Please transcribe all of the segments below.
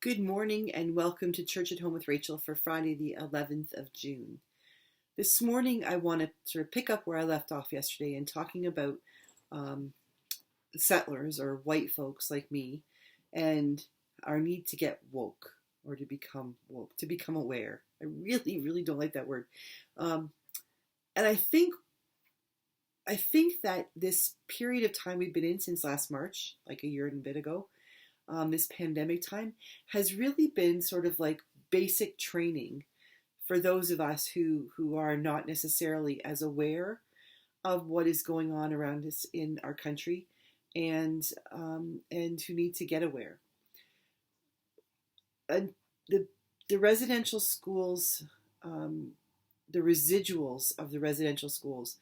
Good morning and welcome to Church at Home with Rachel for Friday, the 11th of June. This morning, I want to sort of pick up where I left off yesterday and talking about um, settlers or white folks like me and our need to get woke or to become woke, to become aware. I really, really don't like that word. Um, and I think that this period of time we've been in since last March, like a year and a bit ago, this pandemic time has really been sort of like basic training for those of us who are not necessarily as aware of what is going on around us in our country, and who need to get aware. And the residential schools, um, the residuals of the residential schools,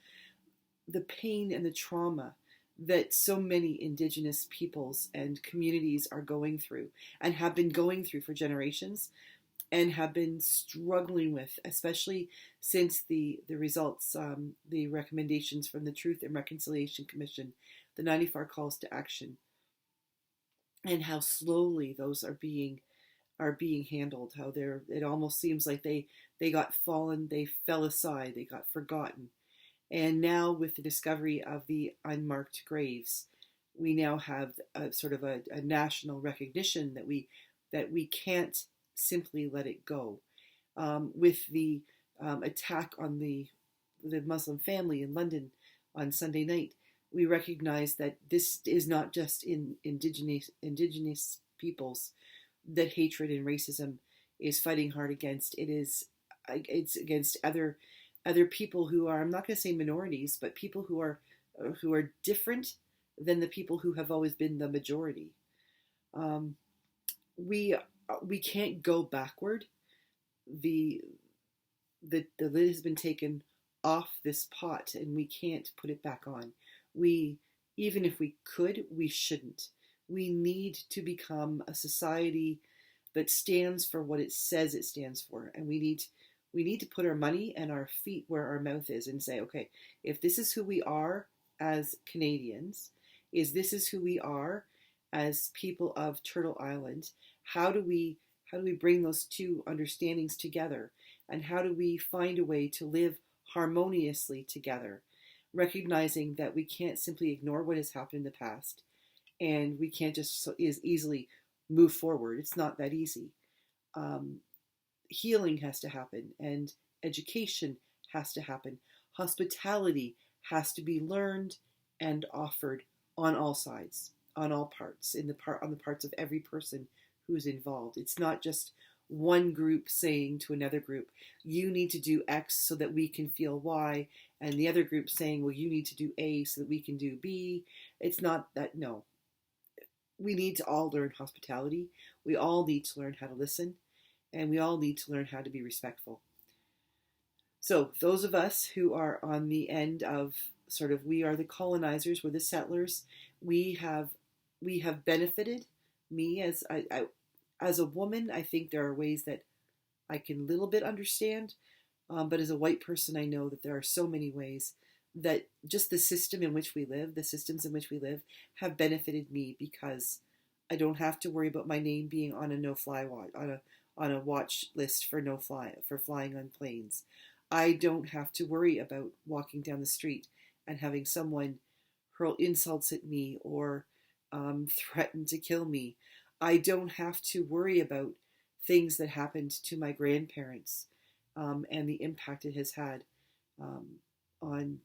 the pain and the trauma that so many Indigenous peoples and communities are going through and have been going through for generations and have been struggling with, especially since the results, the recommendations from the Truth and Reconciliation Commission, the 94 calls to action, and how slowly those are being handled. How it almost seems like they fell aside, they got forgotten. And now, with the discovery of the unmarked graves, we now have a sort of a national recognition that we can't simply let it go. With the attack on the Muslim family in London on Sunday night, we recognize that this is not just in indigenous peoples that hatred and racism is fighting hard against. It's against other people who are, I'm not going to say minorities, but people who are different than the people who have always been the majority. Um, we we can't go backward. The the lid has been taken off this pot, and we can't put it back on. We Even if we could, we shouldn't. We need to become a society that stands for what it says it stands for, and we need to put our money and our feet where our mouth is and say, okay, if this is who we are as Canadians, this is who we are as people of Turtle Island, how do we bring those two understandings together, and how do we find a way to live harmoniously together, recognizing that we can't simply ignore what has happened in the past, and we can't just so easily move forward. It's not that easy. Um, Healing has to happen, and education has to happen. Hospitality has to be learned and offered on all sides, on all parts, on the parts of every person who's involved. It's not just one group saying to another group, you need to do X so that we can feel Y, and the other group saying, well, you need to do A so that we can do B. It's not that. No. We need to all learn hospitality. We all need to learn how to listen, and we all need to learn how to be respectful. So those of us who are on the end of sort of, we are the colonizers, we're the settlers, we have benefited. Me as a woman, I think there are ways that I can a little bit understand, but as a white person, I know that there are so many ways that just the systems in which we live have benefited me, because I don't have to worry about my name being on a no-fly watch, on a watch list for flying on planes. I don't have to worry about walking down the street and having someone hurl insults at me or threaten to kill me. I don't have to worry about things that happened to my grandparents, and the impact it has had um, on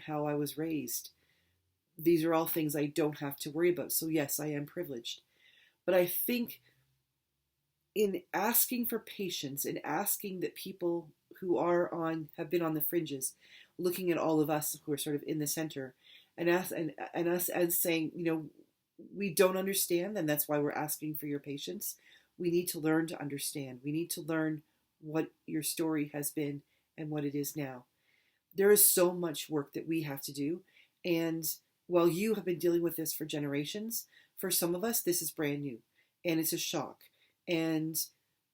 how I was raised. These are all things I don't have to worry about. So yes, I am privileged. But I think in asking for patience and asking that people who have been on the fringes, looking at all of us who are sort of in the center, and us as saying, we don't understand, and that's why we're asking for your patience. We need to learn to understand. We need to learn what your story has been and what it is now. There is so much work that we have to do, and while you have been dealing with this for generations, for some of us this is brand new, and it's a shock, and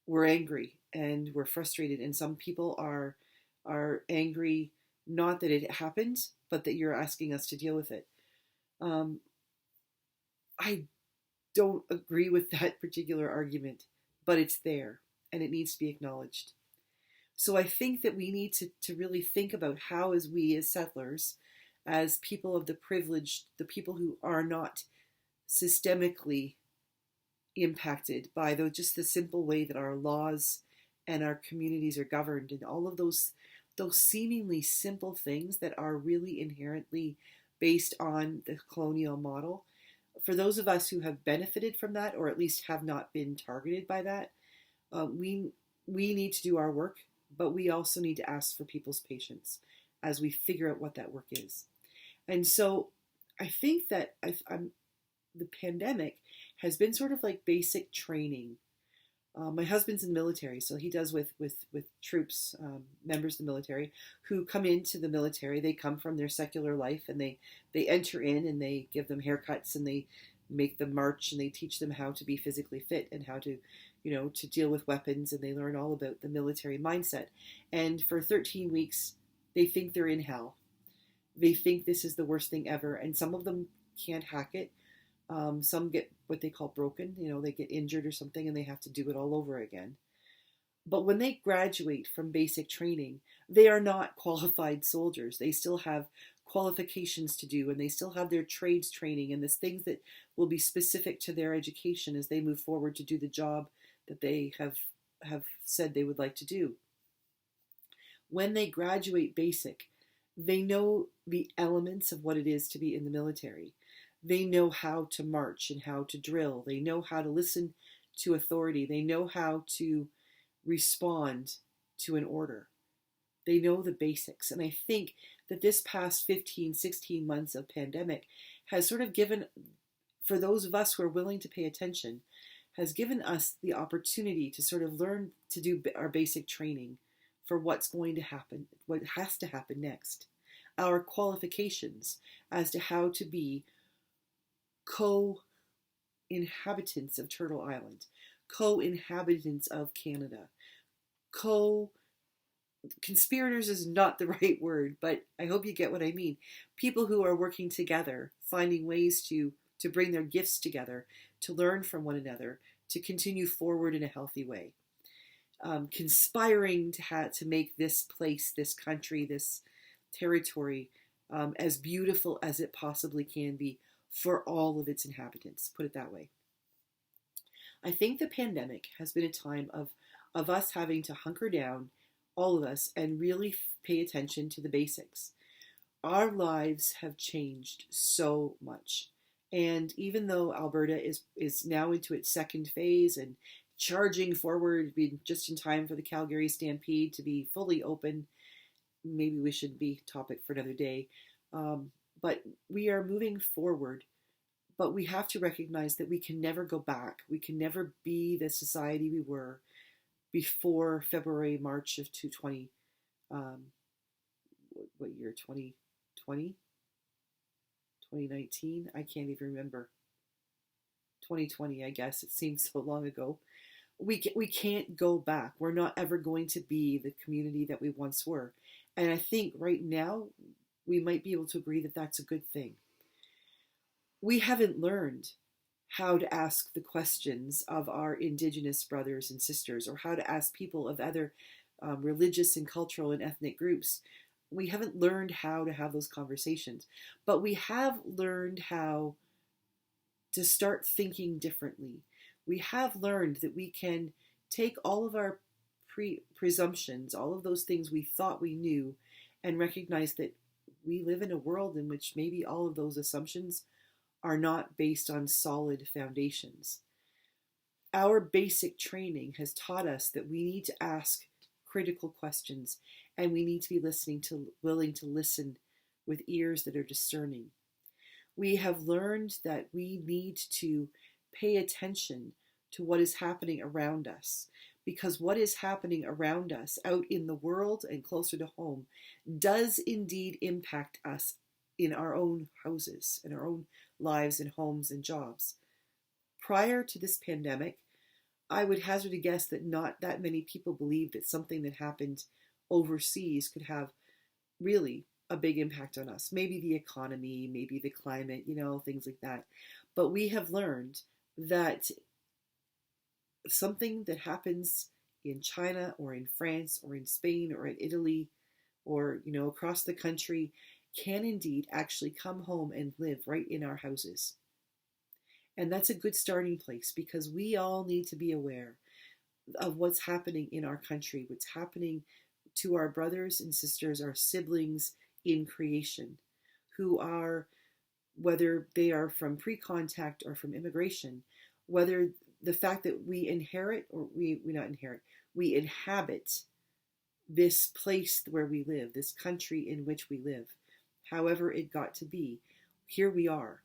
we're angry and we're frustrated, and some people are angry, not that it happened, but that you're asking us to deal with it. I don't agree with that particular argument. but it's there and it needs to be acknowledged. So I think that we need to really think about how, as we as settlers, as people of the privileged, the people who are not systemically impacted by just the simple way that our laws and our communities are governed, and all of those seemingly simple things that are really inherently based on the colonial model. For those of us who have benefited from that, or at least have not been targeted by that, we need to do our work, but we also need to ask for people's patience as we figure out what that work is. And so I think that the pandemic has been sort of like basic training. My husband's in the military, so he does with troops, members of the military who come into the military. They come from their secular life, and they enter in, and they give them haircuts, and they make them march, and they teach them how to be physically fit and how to, to deal with weapons, and they learn all about the military mindset. And for 13 weeks, they think they're in hell. They think this is the worst thing ever, and some of them can't hack it. Some get what they call broken, they get injured or something and they have to do it all over again. But when they graduate from basic training, they are not qualified soldiers. They still have qualifications to do, and they still have their trades training and the things that will be specific to their education as they move forward to do the job that they have said they would like to do. When they graduate basic, they know the elements of what it is to be in the military. They know how to march and how to drill. They know how to listen to authority. They know how to respond to an order. They know the basics. And I think that this past 15, 16 months of pandemic has sort of given, for those of us who are willing to pay attention, has given us the opportunity to sort of learn to do our basic training for what's going to happen, what has to happen next. Our qualifications as to how to be co-inhabitants of Turtle Island, co-inhabitants of Canada, conspirators is not the right word, but I hope you get what I mean. People who are working together, finding ways to bring their gifts together, to learn from one another, to continue forward in a healthy way. Conspiring to make this place, this country, this territory as beautiful as it possibly can be for all of its inhabitants, put it that way. I think the pandemic has been a time of us having to hunker down, all of us, and really pay attention to the basics. Our lives have changed so much. And even though Alberta is now into its second phase and charging forward, being just in time for the Calgary Stampede to be fully open, maybe we should be topic for another day. But we are moving forward, but we have to recognize that we can never go back. We can never be the society we were before February, March of 2020. What year? 2020? 2019? I can't even remember. 2020, I guess. It seems so long ago. We can't go back. We're not ever going to be the community that we once were. And I think right now, we might be able to agree that that's a good thing. We haven't learned how to ask the questions of our Indigenous brothers and sisters, or how to ask people of other religious and cultural and ethnic groups. We haven't learned how to have those conversations, but we have learned how to start thinking differently. We have learned that we can take all of our presumptions, all of those things we thought we knew, and recognize that we live in a world in which maybe all of those assumptions are not based on solid foundations. Our basic training has taught us that we need to ask critical questions, and we need to be willing to listen with ears that are discerning. We have learned that we need to pay attention to what is happening around us, because what is happening around us out in the world and closer to home does indeed impact us in our own houses, in our own lives and homes and jobs. Prior to this pandemic, I would hazard a guess that not that many people believed that something that happened overseas could have really a big impact on us. Maybe the economy, maybe the climate, things like that. But we have learned that something that happens in China or in France or in Spain or in Italy or across the country can indeed actually come home and live right in our houses. And that's a good starting place, because we all need to be aware of what's happening in our country, what's happening to our brothers and sisters, our siblings in creation, who are, whether they are from pre-contact or from immigration, whether the fact that we inherit, or we not inherit, we inhabit this place where we live, this country in which we live, however it got to be, here we are.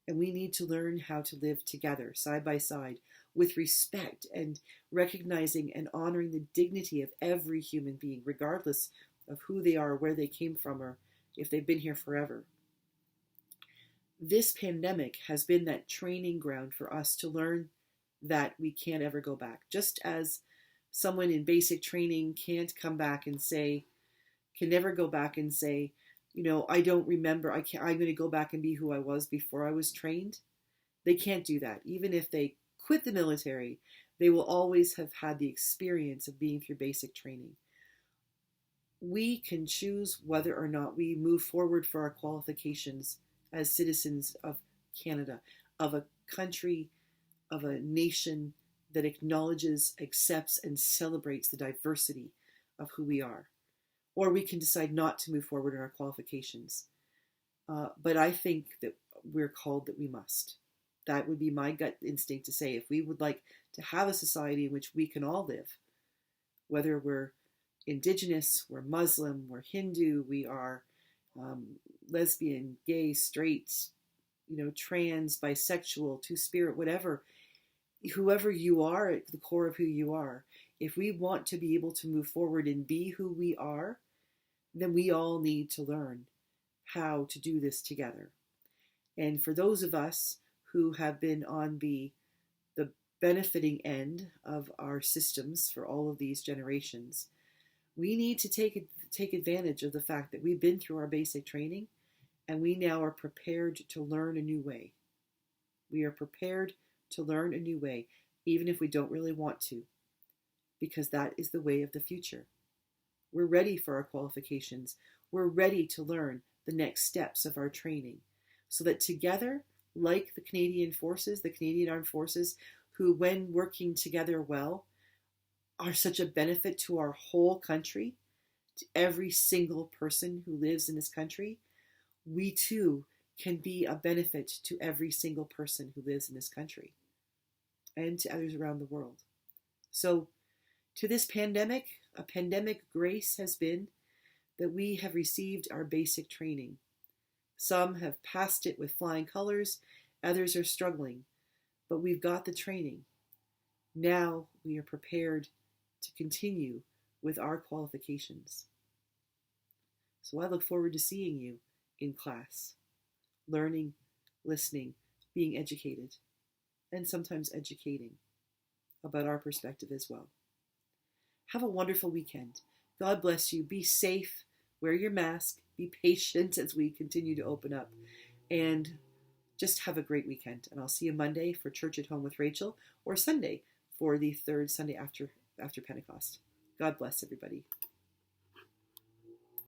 And we need to learn how to live together, side by side, with respect, and recognizing and honoring the dignity of every human being, regardless of who they are, where they came from, or if they've been here forever. This pandemic has been that training ground for us to learn that we can't ever go back. Just as someone in basic training can't come back and say, can never go back and say, I don't remember, I'm going to go back and be who I was before I was trained. They can't do that. Even if they quit the military, they will always have had the experience of being through basic training. We can choose whether or not we move forward for our qualifications as citizens of Canada, of a country, of a nation that acknowledges, accepts, and celebrates the diversity of who we are. Or we can decide not to move forward in our qualifications. But I think that we're called that we must. That would be my gut instinct to say, if we would like to have a society in which we can all live, whether we're Indigenous, we're Muslim, we're Hindu, we are lesbian, gay, straight, trans, bisexual, two-spirit, whatever, whoever you are at the core of who you are, if we want to be able to move forward and be who we are, then we all need to learn how to do this together. And for those of us who have been on the benefiting end of our systems for all of these generations, we need to take advantage of the fact that we've been through our basic training, and we now are prepared to learn a new way. We are prepared to learn a new way, even if we don't really want to, because that is the way of the future. We're ready for our qualifications. We're ready to learn the next steps of our training, so that together, like the Canadian Forces, the Canadian Armed Forces, who, when working together well, are such a benefit to our whole country, to every single person who lives in this country, we too can be a benefit to every single person who lives in this country and to others around the world. So, to this pandemic, a pandemic grace has been that we have received our basic training. Some have passed it with flying colors, others are struggling, but we've got the training. Now we are prepared to continue with our qualifications. So I look forward to seeing you in class, learning, listening, being educated, and sometimes educating about our perspective as well. Have a wonderful weekend. God bless you. Be safe. Wear your mask. Be patient as we continue to open up. And just have a great weekend. And I'll see you Monday for Church at Home with Rachel, or Sunday for the third Sunday after Pentecost. God bless everybody.